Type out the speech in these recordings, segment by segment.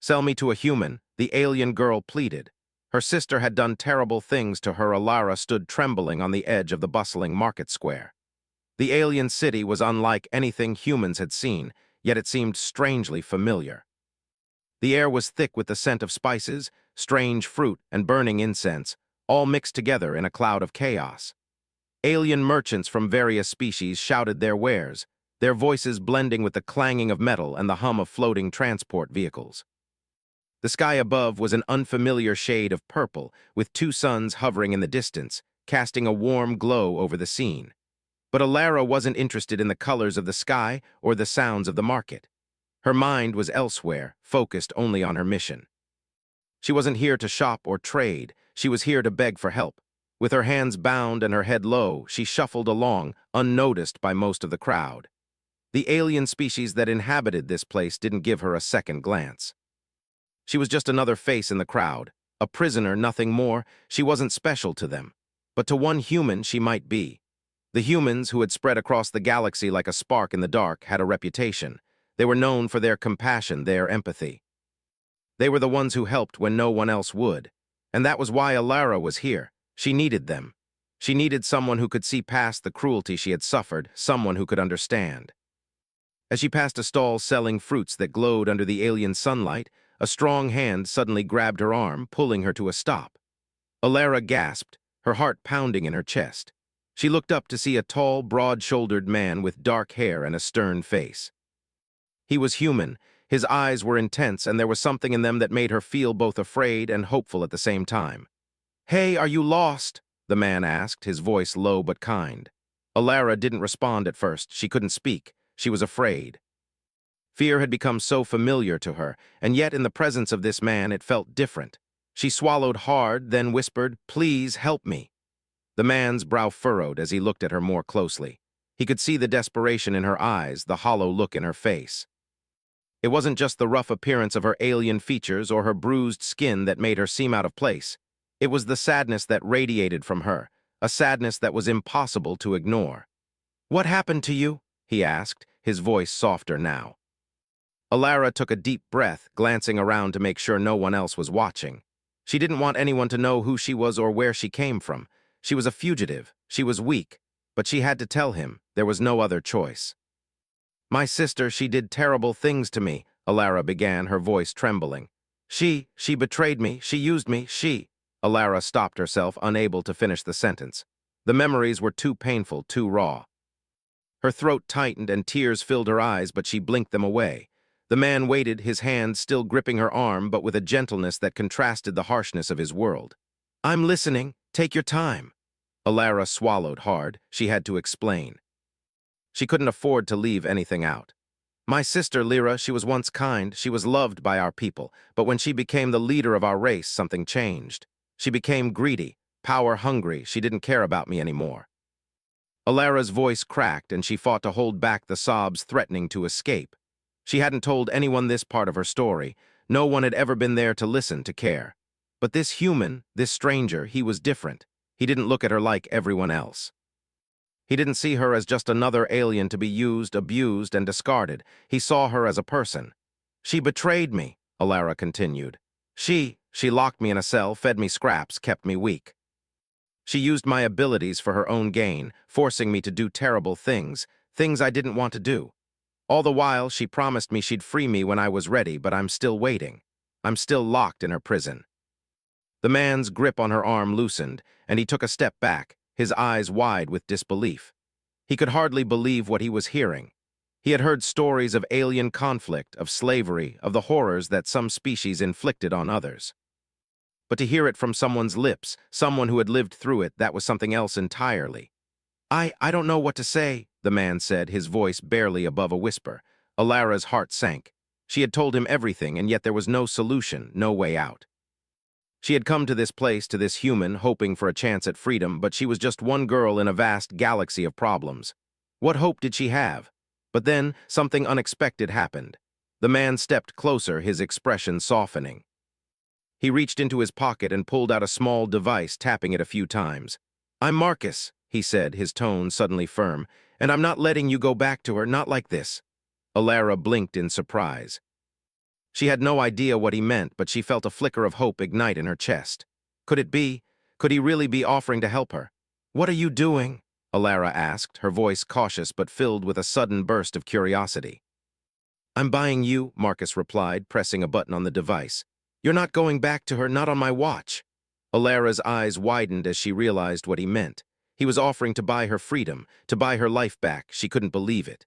Sell me to a human, the alien girl pleaded. Her sister had done terrible things to her. Alara stood trembling on the edge of the bustling market square. The alien city was unlike anything humans had seen, yet it seemed strangely familiar. The air was thick with the scent of spices, strange fruit, and burning incense, all mixed together in a cloud of chaos. Alien merchants from various species shouted their wares, their voices blending with the clanging of metal and the hum of floating transport vehicles. The sky above was an unfamiliar shade of purple, with two suns hovering in the distance, casting a warm glow over the scene. But Alara wasn't interested in the colors of the sky or the sounds of the market. Her mind was elsewhere, focused only on her mission. She wasn't here to shop or trade, she was here to beg for help. With her hands bound and her head low, she shuffled along, unnoticed by most of the crowd. The alien species that inhabited this place didn't give her a second glance. She was just another face in the crowd, a prisoner, nothing more. She wasn't special to them. But to one human she might be. The humans, who had spread across the galaxy like a spark in the dark, had a reputation. They were known for their compassion, their empathy. They were the ones who helped when no one else would. And that was why Alara was here. She needed them. She needed someone who could see past the cruelty she had suffered, someone who could understand. As she passed a stall selling fruits that glowed under the alien sunlight, a strong hand suddenly grabbed her arm, pulling her to a stop. Alara gasped, her heart pounding in her chest. She looked up to see a tall, broad-shouldered man with dark hair and a stern face. He was human, his eyes were intense, and there was something in them that made her feel both afraid and hopeful at the same time. "Hey, are you lost?" the man asked, his voice low but kind. Alara didn't respond at first. She couldn't speak. She was afraid. Fear had become so familiar to her, and yet in the presence of this man it felt different. She swallowed hard, then whispered, "Please help me." The man's brow furrowed as he looked at her more closely. He could see the desperation in her eyes, the hollow look in her face. It wasn't just the rough appearance of her alien features or her bruised skin that made her seem out of place. It was the sadness that radiated from her, a sadness that was impossible to ignore. "What happened to you?" he asked, his voice softer now. Alara took a deep breath, glancing around to make sure no one else was watching. She didn't want anyone to know who she was or where she came from. She was a fugitive, she was weak, but she had to tell him. There was no other choice. "My sister, she did terrible things to me," Alara began, her voice trembling. She betrayed me, she used me, she..." Alara stopped herself, unable to finish the sentence. The memories were too painful, too raw. Her throat tightened and tears filled her eyes, but she blinked them away. The man waited, his hand still gripping her arm, but with a gentleness that contrasted the harshness of his world. "I'm listening. Take your time." Alara swallowed hard. She had to explain. She couldn't afford to leave anything out. "My sister, Lyra, she was once kind. She was loved by our people. But when she became the leader of our race, something changed. She became greedy, power-hungry. She didn't care about me anymore." Alara's voice cracked, and she fought to hold back the sobs threatening to escape. She hadn't told anyone this part of her story. No one had ever been there to listen, to care. But this human, this stranger, he was different. He didn't look at her like everyone else. He didn't see her as just another alien to be used, abused, and discarded. He saw her as a person. "She betrayed me," Alara continued. She locked me in a cell, fed me scraps, kept me weak. She used my abilities for her own gain, forcing me to do terrible things, things I didn't want to do. All the while, she promised me she'd free me when I was ready, but I'm still waiting. I'm still locked in her prison." The man's grip on her arm loosened, and he took a step back, his eyes wide with disbelief. He could hardly believe what he was hearing. He had heard stories of alien conflict, of slavery, of the horrors that some species inflicted on others. But to hear it from someone's lips, someone who had lived through it, that was something else entirely. I don't know what to say," the man said, his voice barely above a whisper. Alara's heart sank. She had told him everything, and yet there was no solution, no way out. She had come to this place, to this human, hoping for a chance at freedom, but she was just one girl in a vast galaxy of problems. What hope did she have? But then, something unexpected happened. The man stepped closer, his expression softening. He reached into his pocket and pulled out a small device, tapping it a few times. "I'm Marcus," he said, his tone suddenly firm, "and I'm not letting you go back to her, not like this." Alara blinked in surprise. She had no idea what he meant, but she felt a flicker of hope ignite in her chest. Could it be? Could he really be offering to help her? "What are you doing?" Alara asked, her voice cautious but filled with a sudden burst of curiosity. "I'm buying you," Marcus replied, pressing a button on the device. "You're not going back to her, not on my watch." Alara's eyes widened as she realized what he meant. He was offering to buy her freedom, to buy her life back. She couldn't believe it.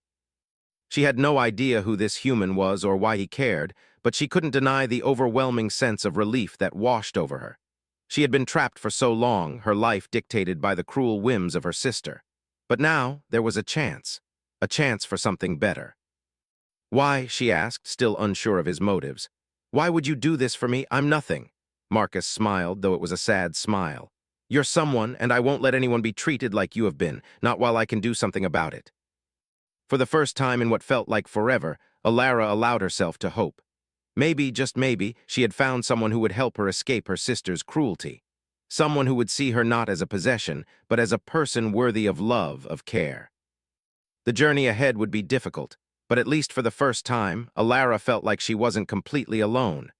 She had no idea who this human was or why he cared, but she couldn't deny the overwhelming sense of relief that washed over her. She had been trapped for so long, her life dictated by the cruel whims of her sister. But now there was a chance for something better. "Why?" she asked, still unsure of his motives. "Why would you do this for me? I'm nothing." Marcus smiled, though it was a sad smile. "You're someone, and I won't let anyone be treated like you have been, not while I can do something about it." For the first time in what felt like forever, Alara allowed herself to hope. Maybe, just maybe, she had found someone who would help her escape her sister's cruelty. Someone who would see her not as a possession, but as a person worthy of love, of care. The journey ahead would be difficult, but at least for the first time, Alara felt like she wasn't completely alone.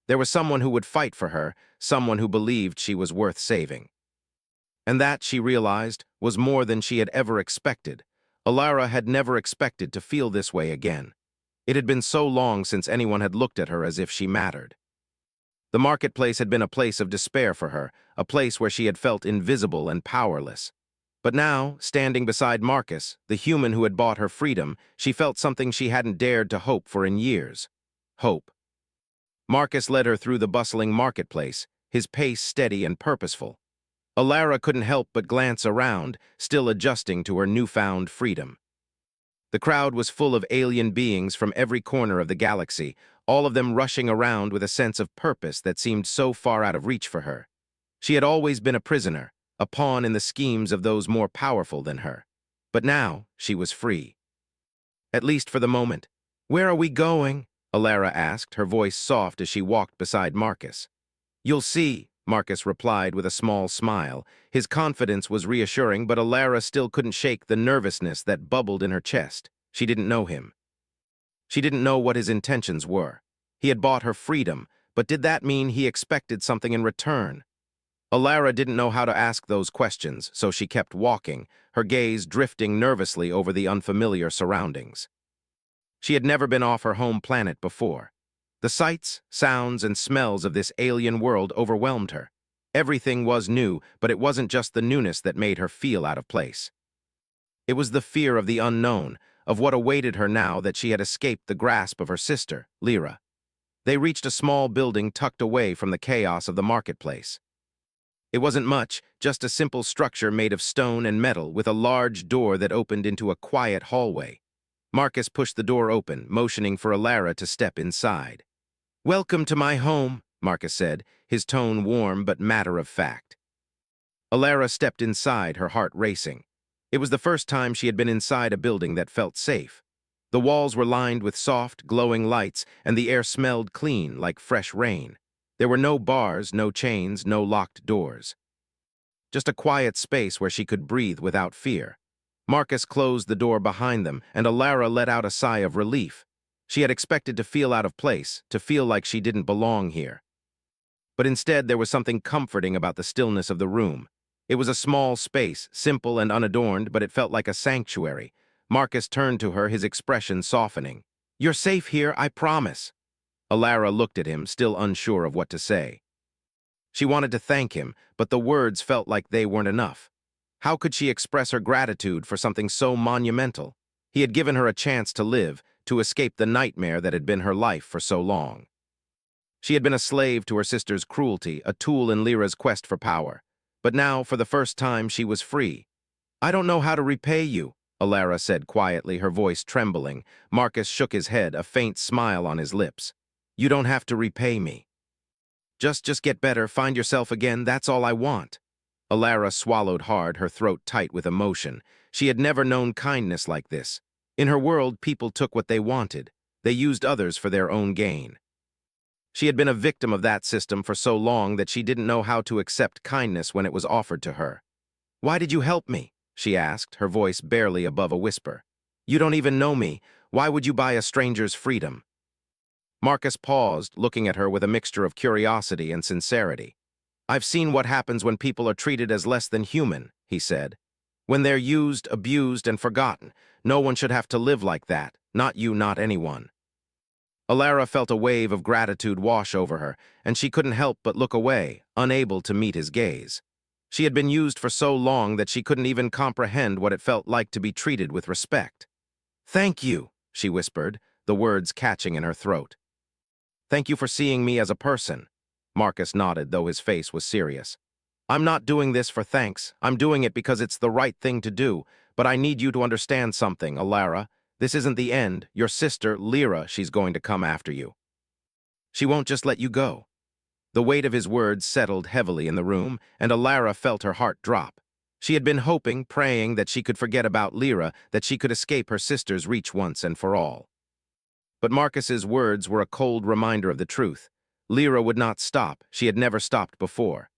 There was someone who would fight for her, someone who believed she was worth saving. And that, she realized, was more than she had ever expected. Alara had never expected to feel this way again. It had been so long since anyone had looked at her as if she mattered. The marketplace had been a place of despair for her, a place where she had felt invisible and powerless. But now, standing beside Marcus, the human who had bought her freedom, she felt something she hadn't dared to hope for in years. Hope. Marcus led her through the bustling marketplace, his pace steady and purposeful. Alara couldn't help but glance around, still adjusting to her newfound freedom. The crowd was full of alien beings from every corner of the galaxy, all of them rushing around with a sense of purpose that seemed so far out of reach for her. She had always been a prisoner, a pawn in the schemes of those more powerful than her. But now, she was free. At least for the moment. "Where are we going?" Alara asked, her voice soft as she walked beside Marcus. "You'll see," Marcus replied with a small smile. His confidence was reassuring, but Alara still couldn't shake the nervousness that bubbled in her chest. She didn't know him. She didn't know what his intentions were. He had bought her freedom, but did that mean he expected something in return? Alara didn't know how to ask those questions, so she kept walking, her gaze drifting nervously over the unfamiliar surroundings. She had never been off her home planet before. The sights, sounds, and smells of this alien world overwhelmed her. Everything was new, but it wasn't just the newness that made her feel out of place. It was the fear of the unknown, of what awaited her now that she had escaped the grasp of her sister, Lyra. They reached a small building tucked away from the chaos of the marketplace. It wasn't much, just a simple structure made of stone and metal with a large door that opened into a quiet hallway. Marcus pushed the door open, motioning for Alara to step inside. "Welcome to my home," Marcus said, his tone warm but matter-of-fact. Alara stepped inside, her heart racing. It was the first time she had been inside a building that felt safe. The walls were lined with soft, glowing lights, and the air smelled clean, like fresh rain. There were no bars, no chains, no locked doors. Just a quiet space where she could breathe without fear. Marcus closed the door behind them, and Alara let out a sigh of relief. She had expected to feel out of place, to feel like she didn't belong here. But instead, there was something comforting about the stillness of the room. It was a small space, simple and unadorned, but it felt like a sanctuary. Marcus turned to her, his expression softening. "You're safe here, I promise." Alara looked at him, still unsure of what to say. She wanted to thank him, but the words felt like they weren't enough. How could she express her gratitude for something so monumental? He had given her a chance to live, to escape the nightmare that had been her life for so long. She had been a slave to her sister's cruelty, a tool in Lyra's quest for power. But now, for the first time, she was free. "I don't know how to repay you," Alara said quietly, her voice trembling. Marcus shook his head, a faint smile on his lips. "You don't have to repay me. Just get better, find yourself again, that's all I want." Alara swallowed hard, her throat tight with emotion. She had never known kindness like this. In her world, people took what they wanted. They used others for their own gain. She had been a victim of that system for so long that she didn't know how to accept kindness when it was offered to her. "Why did you help me?" she asked, her voice barely above a whisper. "You don't even know me. Why would you buy a stranger's freedom?" Marcus paused, looking at her with a mixture of curiosity and sincerity. "I've seen what happens when people are treated as less than human," he said. "When they're used, abused, and forgotten. No one should have to live like that. Not you, not anyone." Alara felt a wave of gratitude wash over her, and she couldn't help but look away, unable to meet his gaze. She had been used for so long that she couldn't even comprehend what it felt like to be treated with respect. "Thank you," she whispered, the words catching in her throat. "Thank you for seeing me as a person." Marcus nodded, though his face was serious. "I'm not doing this for thanks. I'm doing it because it's the right thing to do. But I need you to understand something, Alara. This isn't the end. Your sister, Lyra, she's going to come after you. She won't just let you go." The weight of his words settled heavily in the room, and Alara felt her heart drop. She had been hoping, praying that she could forget about Lyra, that she could escape her sister's reach once and for all. But Marcus's words were a cold reminder of the truth. Lyra would not stop. She had never stopped before.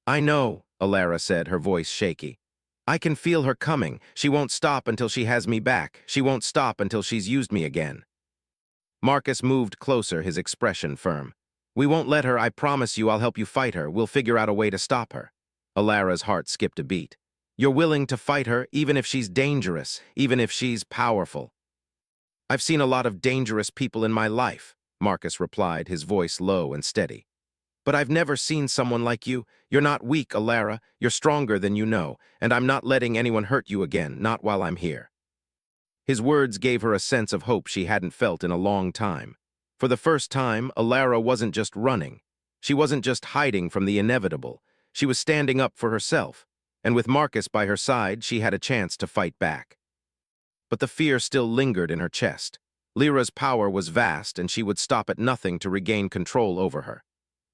"I know," Alara said, her voice shaky. "I can feel her coming. She won't stop until she has me back. She won't stop until she's used me again." Marcus moved closer, his expression firm. "We won't let her. I promise you I'll help you fight her. We'll figure out a way to stop her." Alara's heart skipped a beat. "You're willing to fight her, even if she's dangerous, even if she's powerful?" "I've seen a lot of dangerous people in my life," Marcus replied, his voice low and steady. "But I've never seen someone like you. You're not weak, Alara. You're stronger than you know, and I'm not letting anyone hurt you again, not while I'm here." His words gave her a sense of hope she hadn't felt in a long time. For the first time, Alara wasn't just running. She wasn't just hiding from the inevitable. She was standing up for herself, and with Marcus by her side, she had a chance to fight back. But the fear still lingered in her chest. Lyra's power was vast, and she would stop at nothing to regain control over her.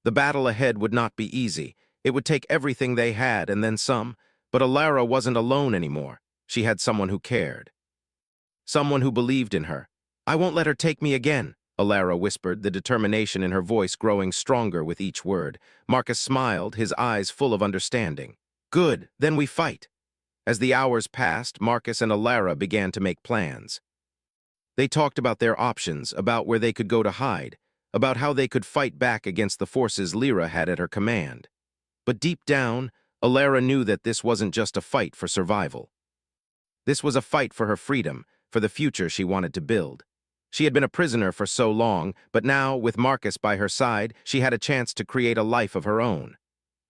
The battle ahead would not be easy. It would take everything they had and then some, but Alara wasn't alone anymore. She had someone who cared. Someone who believed in her. "I won't let her take me again," Alara whispered, the determination in her voice growing stronger with each word. Marcus smiled, his eyes full of understanding. "Good, then we fight." As the hours passed, Marcus and Alara began to make plans. They talked about their options, about where they could go to hide, about how they could fight back against the forces Lyra had at her command. But deep down, Alara knew that this wasn't just a fight for survival. This was a fight for her freedom, for the future she wanted to build. She had been a prisoner for so long, but now, with Marcus by her side, she had a chance to create a life of her own.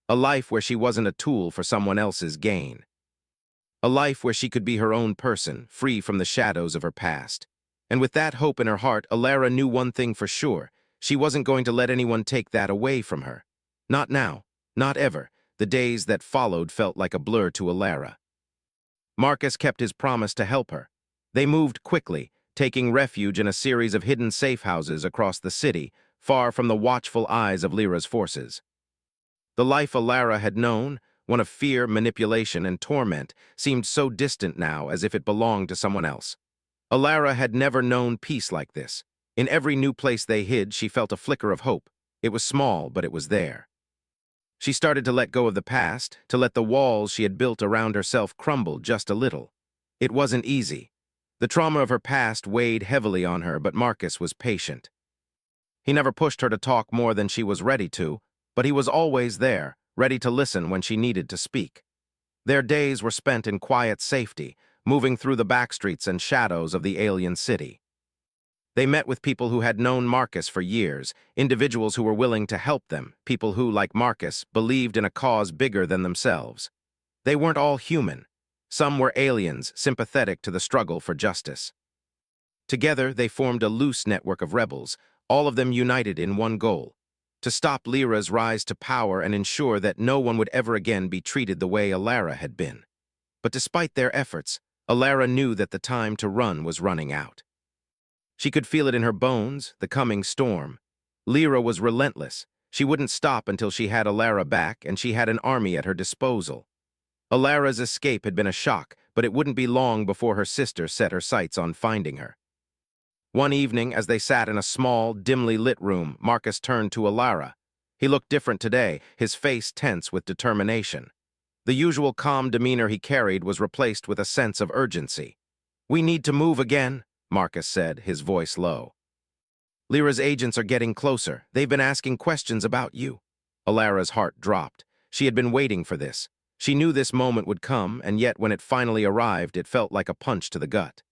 A life where she wasn't a tool for someone else's gain. A life where she could be her own person, free from the shadows of her past. And with that hope in her heart, Alara knew one thing for sure. She wasn't going to let anyone take that away from her. Not now. Not ever. The days that followed felt like a blur to Alara. Marcus kept his promise to help her. They moved quickly, taking refuge in a series of hidden safe houses across the city, far from the watchful eyes of Lyra's forces. The life Alara had known, one of fear, manipulation, and torment, seemed so distant now, as if it belonged to someone else. Alara had never known peace like this. In every new place they hid, she felt a flicker of hope. It was small, but it was there. She started to let go of the past, to let the walls she had built around herself crumble just a little. It wasn't easy. The trauma of her past weighed heavily on her, but Marcus was patient. He never pushed her to talk more than she was ready to, but he was always there, ready to listen when she needed to speak. Their days were spent in quiet safety, moving through the backstreets and shadows of the alien city. They met with people who had known Marcus for years, individuals who were willing to help them, people who, like Marcus, believed in a cause bigger than themselves. They weren't all human. Some were aliens, sympathetic to the struggle for justice. Together, they formed a loose network of rebels, all of them united in one goal: to stop Lyra's rise to power and ensure that no one would ever again be treated the way Alara had been. But despite their efforts, Alara knew that the time to run was running out. She could feel it in her bones, the coming storm. Lyra was relentless. She wouldn't stop until she had Alara back, and she had an army at her disposal. Alara's escape had been a shock, but it wouldn't be long before her sister set her sights on finding her. One evening, as they sat in a small, dimly lit room, Marcus turned to Alara. He looked different today, his face tense with determination. The usual calm demeanor he carried was replaced with a sense of urgency. "We need to move again," Marcus said, his voice low. Lyra's agents are getting closer. They've been asking questions about you. Alara's heart dropped. She had been waiting for this. She knew this moment would come, and yet when it finally arrived, it felt like a punch to the gut.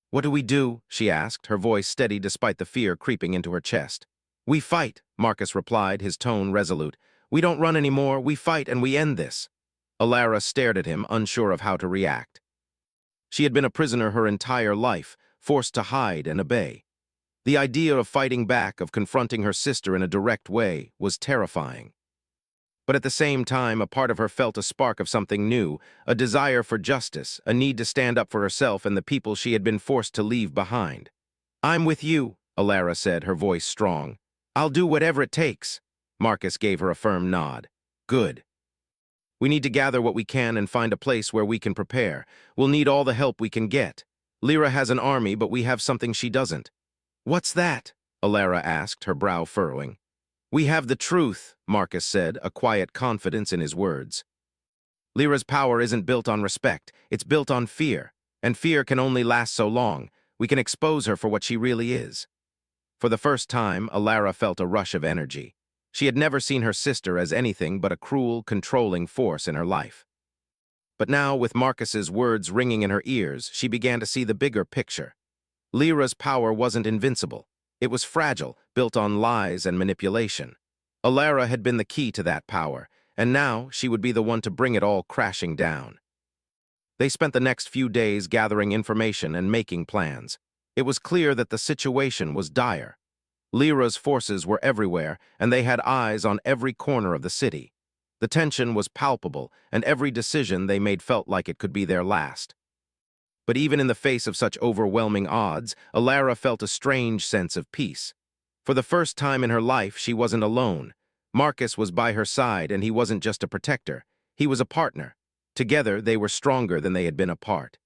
"What do we do?" she asked, her voice steady despite the fear creeping into her chest. "We fight," Marcus replied, his tone resolute. "We don't run anymore, we fight and we end this." Alara stared at him, unsure of how to react. She had been a prisoner her entire life, forced to hide and obey. The idea of fighting back, of confronting her sister in a direct way, was terrifying. But at the same time, a part of her felt a spark of something new, a desire for justice, a need to stand up for herself and the people she had been forced to leave behind. "I'm with you," Alara said, her voice strong. "I'll do whatever it takes." Marcus gave her a firm nod. "Good. We need to gather what we can and find a place where we can prepare. We'll need all the help we can get. Lyra has an army, but we have something she doesn't." "What's that?" Alara asked, her brow furrowing. "We have the truth," Marcus said, a quiet confidence in his words. "Lyra's power isn't built on respect, it's built on fear, and fear can only last so long. We can expose her for what she really is." For the first time, Alara felt a rush of energy. She had never seen her sister as anything but a cruel, controlling force in her life. But now, with Marcus's words ringing in her ears, she began to see the bigger picture. Lyra's power wasn't invincible. It was fragile, built on lies and manipulation. Alara had been the key to that power, and now she would be the one to bring it all crashing down. They spent the next few days gathering information and making plans. It was clear that the situation was dire. Lyra's forces were everywhere, and they had eyes on every corner of the city. The tension was palpable, and every decision they made felt like it could be their last. But even in the face of such overwhelming odds, Alara felt a strange sense of peace. For the first time in her life, she wasn't alone. Marcus was by her side, and he wasn't just a protector. He was a partner. Together, they were stronger than they had been apart.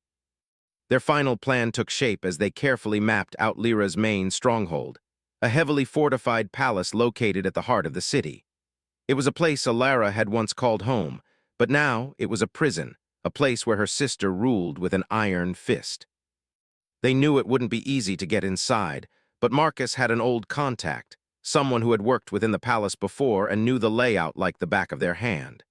Their final plan took shape as they carefully mapped out Lyra's main stronghold, a heavily fortified palace located at the heart of the city. It was a place Alara had once called home, but now it was a prison, a place where her sister ruled with an iron fist. They knew it wouldn't be easy to get inside, but Marcus had an old contact, someone who had worked within the palace before and knew the layout like the back of their hand.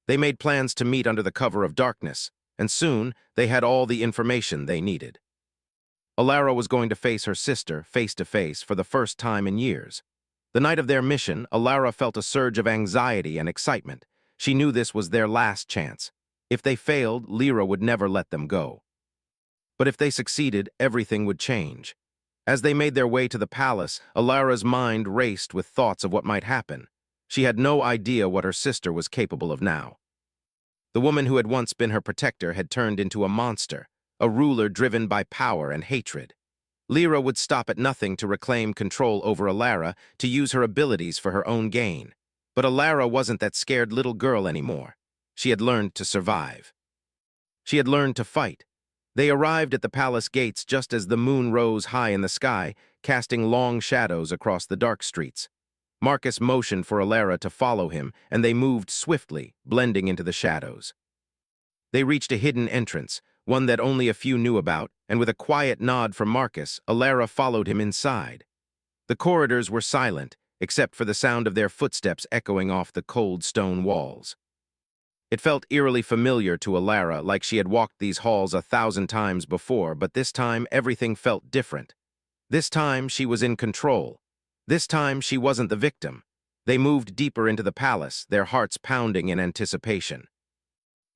They made plans to meet under the cover of darkness, and soon they had all the information they needed. Alara was going to face her sister face to face for the first time in years. The night of their mission, Alara felt a surge of anxiety and excitement. She knew this was their last chance. If they failed, Lyra would never let them go. But if they succeeded, everything would change. As they made their way to the palace, Alara's mind raced with thoughts of what might happen. She had no idea what her sister was capable of now. The woman who had once been her protector had turned into a monster, a ruler driven by power and hatred. Lyra would stop at nothing to reclaim control over Alara, to use her abilities for her own gain. But Alara wasn't that scared little girl anymore. She had learned to survive. She had learned to fight. They arrived at the palace gates just as the moon rose high in the sky, casting long shadows across the dark streets. Marcus motioned for Alara to follow him, and they moved swiftly, blending into the shadows. They reached a hidden entrance, one that only a few knew about, and with a quiet nod from Marcus, Alara followed him inside. The corridors were silent, except for the sound of their footsteps echoing off the cold stone walls. It felt eerily familiar to Alara, like she had walked these halls 1,000 times before, but this time everything felt different. This time she was in control. This time she wasn't the victim. They moved deeper into the palace, their hearts pounding in anticipation.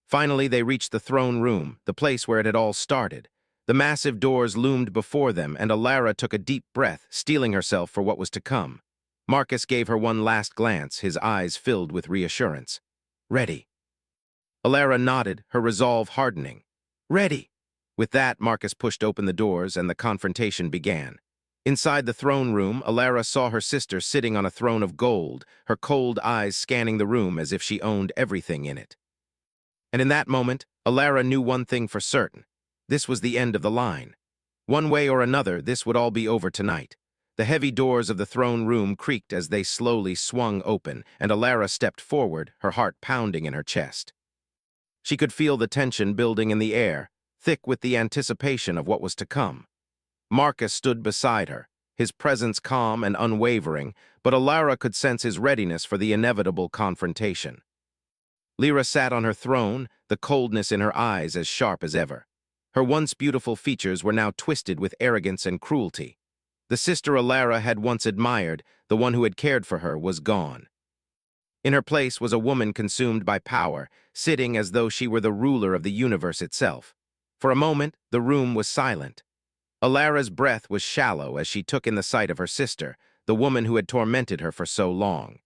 Finally, they reached the throne room, the place where it had all started. The massive doors loomed before them, and Alara took a deep breath, steeling herself for what was to come. Marcus gave her one last glance, his eyes filled with reassurance. "Ready." Alara nodded, her resolve hardening. "Ready." With that, Marcus pushed open the doors, and the confrontation began. Inside the throne room, Alara saw her sister sitting on a throne of gold, her cold eyes scanning the room as if she owned everything in it. And in that moment, Alara knew one thing for certain. This was the end of the line. One way or another, this would all be over tonight. The heavy doors of the throne room creaked as they slowly swung open, and Alara stepped forward, her heart pounding in her chest. She could feel the tension building in the air, thick with the anticipation of what was to come. Marcus stood beside her, his presence calm and unwavering, but Alara could sense his readiness for the inevitable confrontation. Lyra sat on her throne, the coldness in her eyes as sharp as ever. Her once beautiful features were now twisted with arrogance and cruelty. The sister Alara had once admired, the one who had cared for her, was gone. In her place was a woman consumed by power, sitting as though she were the ruler of the universe itself. For a moment, the room was silent. Alara's breath was shallow as she took in the sight of her sister, the woman who had tormented her for so long.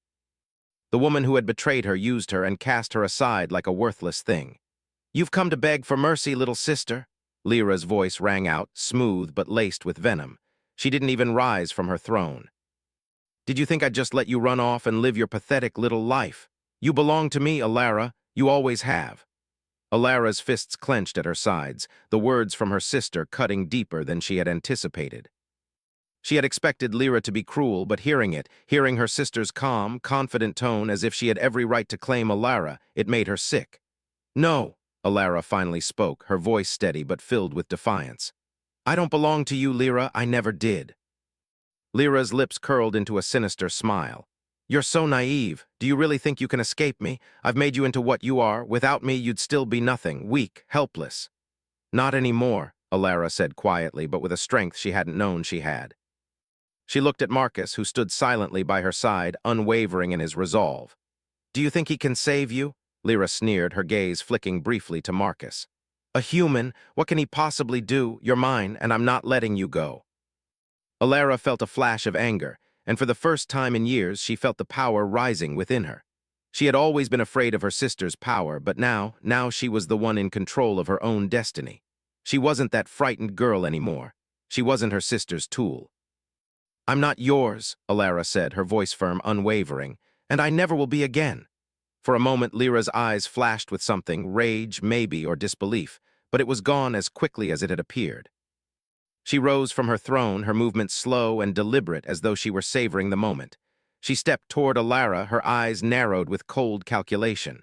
The woman who had betrayed her used her and cast her aside like a worthless thing. "You've come to beg for mercy, little sister." Lyra's voice rang out, smooth but laced with venom. She didn't even rise from her throne. "Did you think I'd just let you run off and live your pathetic little life? You belong to me, Alara. You always have." Alara's fists clenched at her sides, the words from her sister cutting deeper than she had anticipated. She had expected Lyra to be cruel, but hearing her sister's calm, confident tone as if she had every right to claim Alara, it made her sick. "No," Alara finally spoke, her voice steady but filled with defiance. "I don't belong to you, Lyra. I never did." Lyra's lips curled into a sinister smile. "You're so naive. Do you really think you can escape me? I've made you into what you are. Without me, you'd still be nothing, weak, helpless." "Not anymore," Alara said quietly, but with a strength she hadn't known she had. She looked at Marcus, who stood silently by her side, unwavering in his resolve. "Do you think he can save you?" Lyra sneered, her gaze flicking briefly to Marcus. "A human? What can he possibly do? You're mine, and I'm not letting you go." Alara felt a flash of anger, and for the first time in years she felt the power rising within her. She had always been afraid of her sister's power, but now she was the one in control of her own destiny. She wasn't that frightened girl anymore. She wasn't her sister's tool. "I'm not yours," Alara said, her voice firm, unwavering, "and I never will be again." For a moment, Lyra's eyes flashed with something, rage, maybe, or disbelief, but it was gone as quickly as it had appeared. She rose from her throne, her movements slow and deliberate as though she were savoring the moment. She stepped toward Alara, her eyes narrowed with cold calculation.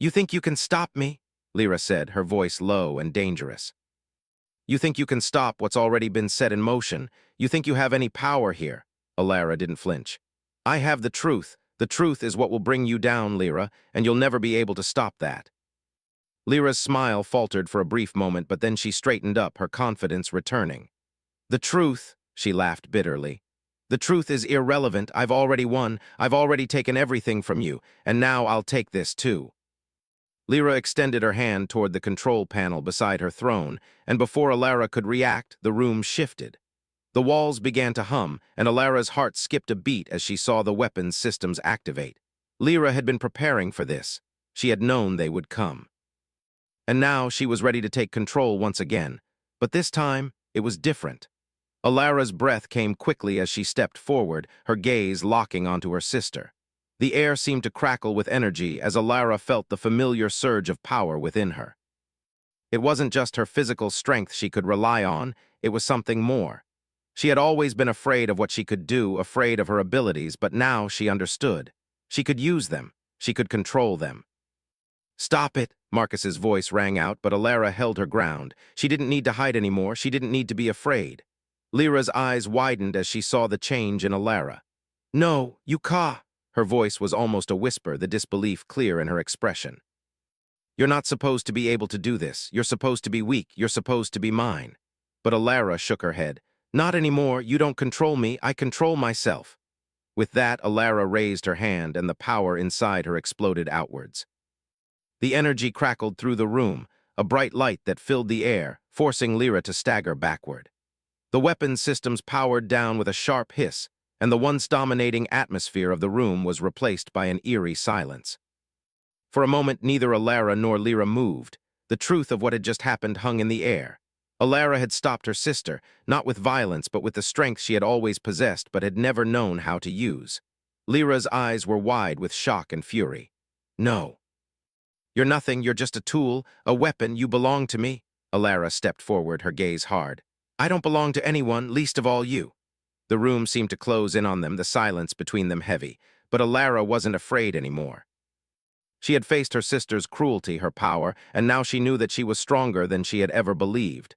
"You think you can stop me?" Lyra said, her voice low and dangerous. "You think you can stop what's already been set in motion? You think you have any power here?" Alara didn't flinch. "I have the truth. The truth is what will bring you down, Lyra, and you'll never be able to stop that." Lyra's smile faltered for a brief moment, but then she straightened up, her confidence returning. "The truth," she laughed bitterly. "The truth is irrelevant. I've already won. I've already taken everything from you, and now I'll take this too." Lyra extended her hand toward the control panel beside her throne, and before Alara could react, the room shifted. The walls began to hum, and Alara's heart skipped a beat as she saw the weapons systems activate. Lyra had been preparing for this. She had known they would come. And now she was ready to take control once again. But this time, it was different. Alara's breath came quickly as she stepped forward, her gaze locking onto her sister. The air seemed to crackle with energy as Alara felt the familiar surge of power within her. It wasn't just her physical strength she could rely on, it was something more. She had always been afraid of what she could do, afraid of her abilities, but now she understood. She could use them. She could control them. "Stop it!" Marcus's voice rang out, but Alara held her ground. She didn't need to hide anymore. She didn't need to be afraid. Lyra's eyes widened as she saw the change in Alara. "No, you ca." Her voice was almost a whisper, the disbelief clear in her expression. "You're not supposed to be able to do this. You're supposed to be weak. You're supposed to be mine." But Alara shook her head. "Not anymore. You don't control me. I control myself." With that, Alara raised her hand, and the power inside her exploded outwards. The energy crackled through the room, a bright light that filled the air, forcing Lyra to stagger backward. The weapons systems powered down with a sharp hiss, and the once dominating atmosphere of the room was replaced by an eerie silence. For a moment, neither Alara nor Lyra moved. The truth of what had just happened hung in the air. Alara had stopped her sister, not with violence, but with the strength she had always possessed but had never known how to use. Lyra's eyes were wide with shock and fury. "No. You're nothing. You're just a tool, a weapon. You belong to me." Alara stepped forward, her gaze hard. "I don't belong to anyone, least of all you." The room seemed to close in on them, the silence between them heavy, but Alara wasn't afraid anymore. She had faced her sister's cruelty, her power, and now she knew that she was stronger than she had ever believed.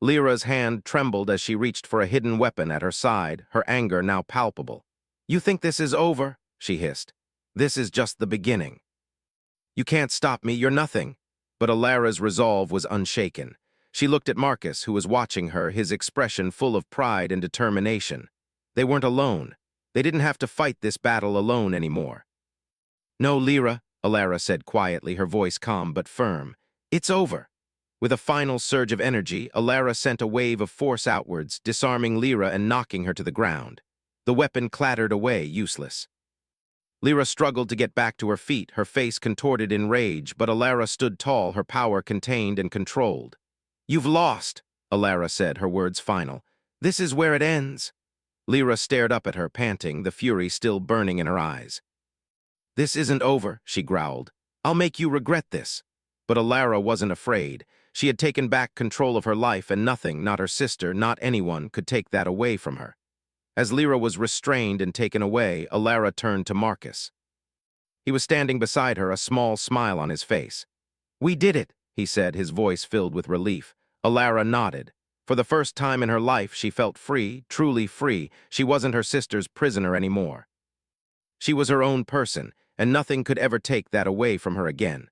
Lyra's hand trembled as she reached for a hidden weapon at her side, her anger now palpable. "You think this is over?" she hissed. "This is just the beginning. You can't stop me, you're nothing." But Alara's resolve was unshaken. She looked at Marcus, who was watching her, his expression full of pride and determination. They weren't alone. They didn't have to fight this battle alone anymore. "No, Lyra," Alara said quietly, her voice calm but firm. "It's over." With a final surge of energy, Alara sent a wave of force outwards, disarming Lyra and knocking her to the ground. The weapon clattered away, useless. Lyra struggled to get back to her feet, her face contorted in rage, but Alara stood tall, her power contained and controlled. "You've lost," Alara said, her words final. "This is where it ends." Lyra stared up at her, panting, the fury still burning in her eyes. "This isn't over," she growled. "I'll make you regret this." But Alara wasn't afraid. She had taken back control of her life, and nothing, not her sister, not anyone, could take that away from her. As Lyra was restrained and taken away, Alara turned to Marcus. He was standing beside her, a small smile on his face. "We did it," he said, his voice filled with relief. Alara nodded. For the first time in her life, she felt free, truly free. She wasn't her sister's prisoner anymore. She was her own person, and nothing could ever take that away from her again.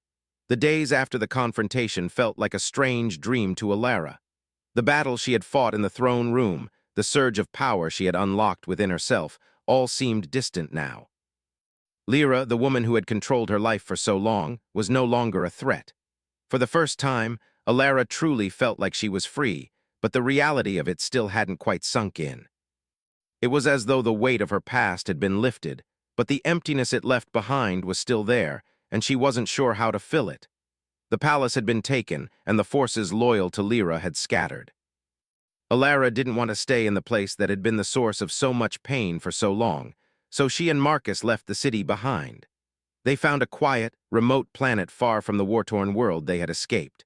The days after the confrontation felt like a strange dream to Alara. The battle she had fought in the throne room, the surge of power she had unlocked within herself, all seemed distant now. Lyra, the woman who had controlled her life for so long, was no longer a threat. For the first time, Alara truly felt like she was free, but the reality of it still hadn't quite sunk in. It was as though the weight of her past had been lifted, but the emptiness it left behind was still there, and she wasn't sure how to fill it. The palace had been taken, and the forces loyal to Lyra had scattered. Alara didn't want to stay in the place that had been the source of so much pain for so long, so she and Marcus left the city behind. They found a quiet, remote planet far from the war-torn world they had escaped.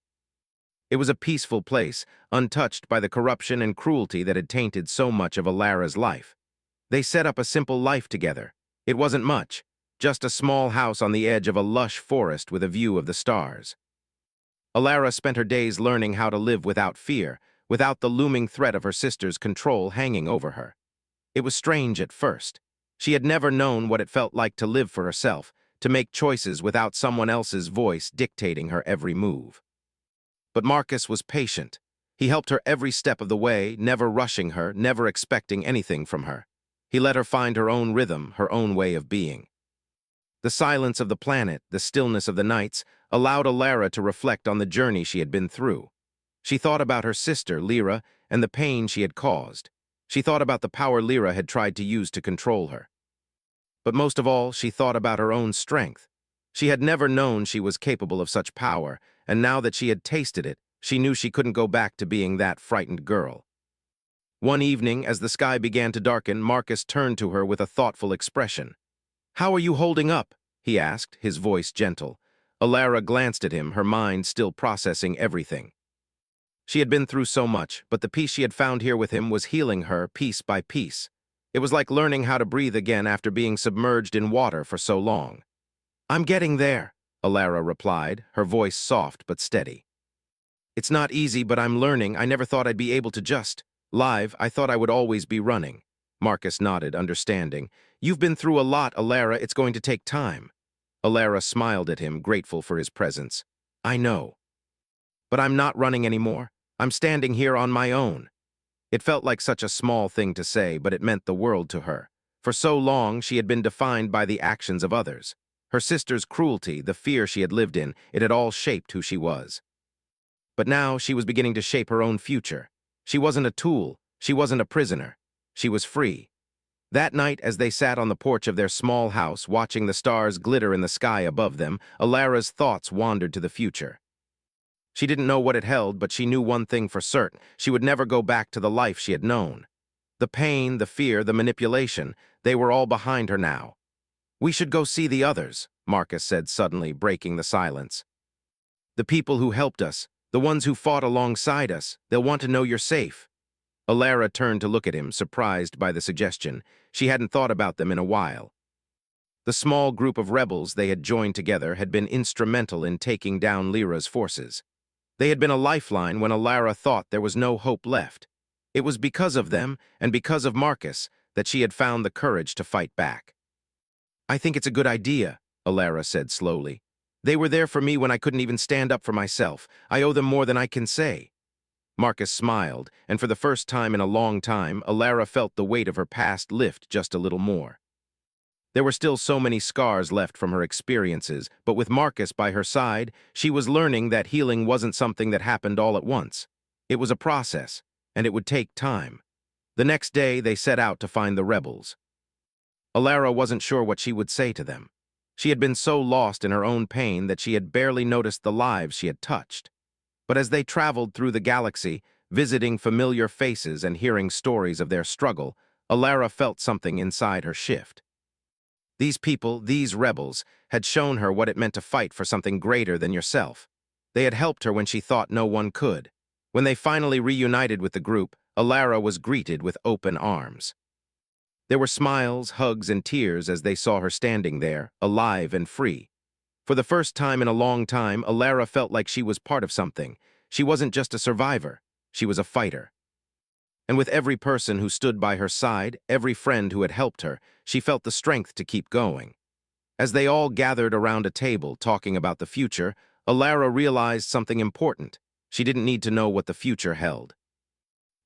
It was a peaceful place, untouched by the corruption and cruelty that had tainted so much of Alara's life. They set up a simple life together. It wasn't much, just a small house on the edge of a lush forest with a view of the stars. Alara spent her days learning how to live without fear, without the looming threat of her sister's control hanging over her. It was strange at first. She had never known what it felt like to live for herself, to make choices without someone else's voice dictating her every move. But Marcus was patient. He helped her every step of the way, never rushing her, never expecting anything from her. He let her find her own rhythm, her own way of being. The silence of the planet, the stillness of the nights, allowed Alara to reflect on the journey she had been through. She thought about her sister, Lyra, and the pain she had caused. She thought about the power Lyra had tried to use to control her. But most of all, she thought about her own strength. She had never known she was capable of such power, and now that she had tasted it, she knew she couldn't go back to being that frightened girl. One evening, as the sky began to darken, Marcus turned to her with a thoughtful expression. "How are you holding up?" he asked, his voice gentle. Alara glanced at him, her mind still processing everything. She had been through so much, but the peace she had found here with him was healing her piece by piece. It was like learning how to breathe again after being submerged in water for so long. "I'm getting there," Alara replied, her voice soft but steady. "It's not easy, but I'm learning. I never thought I'd be able to just live. I thought I would always be running." Marcus nodded, understanding. "You've been through a lot, Alara. It's going to take time." Alara smiled at him, grateful for his presence. "I know. But I'm not running anymore. I'm standing here on my own." It felt like such a small thing to say, but it meant the world to her. For so long, she had been defined by the actions of others. Her sister's cruelty, the fear she had lived in, it had all shaped who she was. But now she was beginning to shape her own future. She wasn't a tool. She wasn't a prisoner. She was free. That night, as they sat on the porch of their small house, watching the stars glitter in the sky above them, Alara's thoughts wandered to the future. She didn't know what it held, but she knew one thing for certain. She would never go back to the life she had known. The pain, the fear, the manipulation, they were all behind her now. "We should go see the others," Marcus said suddenly, breaking the silence. "The people who helped us, the ones who fought alongside us, they'll want to know you're safe." Alara turned to look at him, surprised by the suggestion. She hadn't thought about them in a while. The small group of rebels they had joined together had been instrumental in taking down Lyra's forces. They had been a lifeline when Alara thought there was no hope left. It was because of them, and because of Marcus, that she had found the courage to fight back. "I think it's a good idea," Alara said slowly. "They were there for me when I couldn't even stand up for myself. I owe them more than I can say." Marcus smiled, and for the first time in a long time, Alara felt the weight of her past lift just a little more. There were still so many scars left from her experiences, but with Marcus by her side, she was learning that healing wasn't something that happened all at once. It was a process, and it would take time. The next day, they set out to find the rebels. Alara wasn't sure what she would say to them. She had been so lost in her own pain that she had barely noticed the lives she had touched. But as they traveled through the galaxy, visiting familiar faces and hearing stories of their struggle, Alara felt something inside her shift. These people, these rebels, had shown her what it meant to fight for something greater than yourself. They had helped her when she thought no one could. When they finally reunited with the group, Alara was greeted with open arms. There were smiles, hugs, and tears as they saw her standing there, alive and free. For the first time in a long time, Alara felt like she was part of something. She wasn't just a survivor, she was a fighter. And with every person who stood by her side, every friend who had helped her, she felt the strength to keep going. As they all gathered around a table talking about the future, Alara realized something important. She didn't need to know what the future held.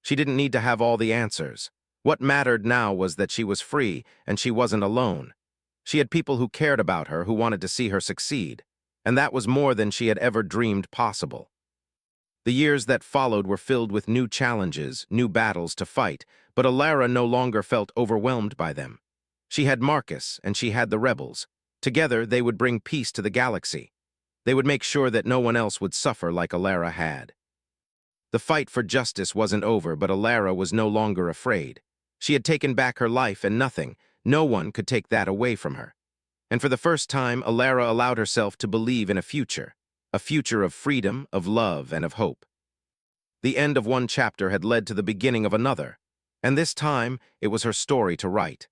She didn't need to have all the answers. What mattered now was that she was free, and she wasn't alone. She had people who cared about her, who wanted to see her succeed, and that was more than she had ever dreamed possible. The years that followed were filled with new challenges, new battles to fight, but Alara no longer felt overwhelmed by them. She had Marcus, and she had the rebels. Together, they would bring peace to the galaxy. They would make sure that no one else would suffer like Alara had. The fight for justice wasn't over, but Alara was no longer afraid. She had taken back her life, and no one could take that away from her. And for the first time, Alara allowed herself to believe in a future of freedom, of love, and of hope. The end of one chapter had led to the beginning of another, and this time it was her story to write.